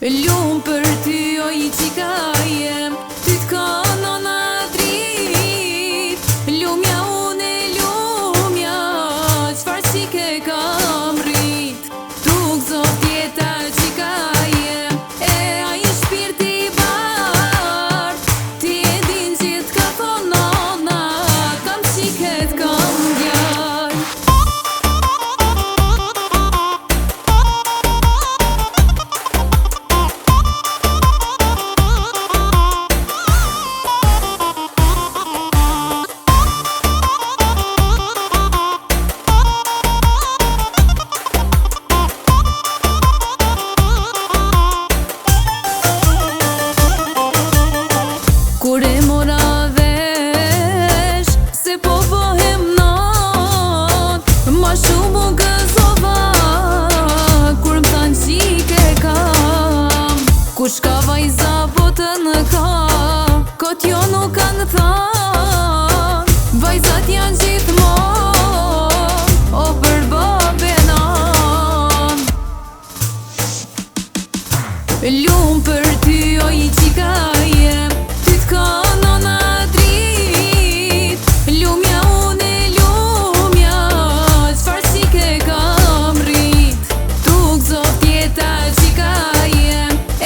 Lumë për ty o I qika jem, ty t'ka nëna drit. Lumja une lumja, qfar qike kam rrit. Tu gëzot jeta qika jem, e ai shpirti bart. Ti e din gjithë ka thon nona, kam qiket kam djal. Kur e mora vesh, se po bëhem not, ma shumë u gëzova, kur m'than qike kam. Kush ka vajza botën ka, kot jo nuk kanë than. Vajzat janë gjithmonë, o për babenan. Lumë për ty o I qika jem, ty t'ka nëna drit. Lumja une lumja, qfar qike kam rrit. Tu gëzot jeta qika jem, e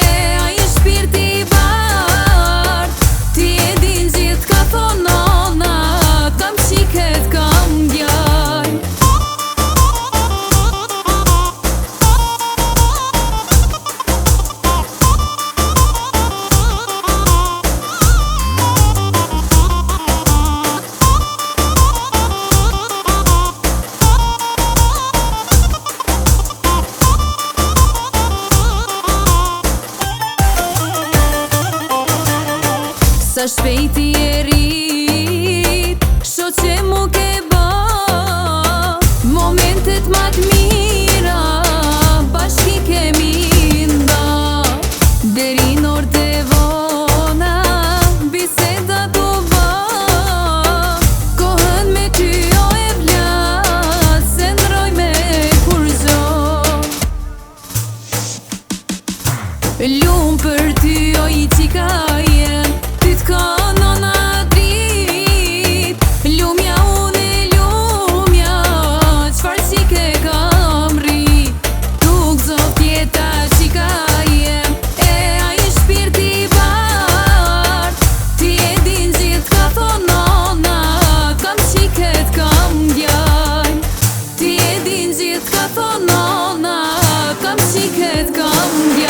ai shpirti bart. Ti e din gjithë ka thon nona, kam qiket kam djal. Sa shpejti e rrit, shoqe mu ke ba. Momentet ma t'mira, bashki kemi nda. Deri n'orë vona, biseda du ba. Kohën me ty o e vlas, se ndroj me kur gjo. Lumë për ty o I qika jem, ty t'ka nëna drit. Lumja une lumja, qfar qike kam rrit. Tu gëzot jeta qika jem, e ai shpirti bart. Ti e din gjithë ka thon nona, kam qiket kam djal. Ti e din gjithë ka thon nona, kam qiket kam djal.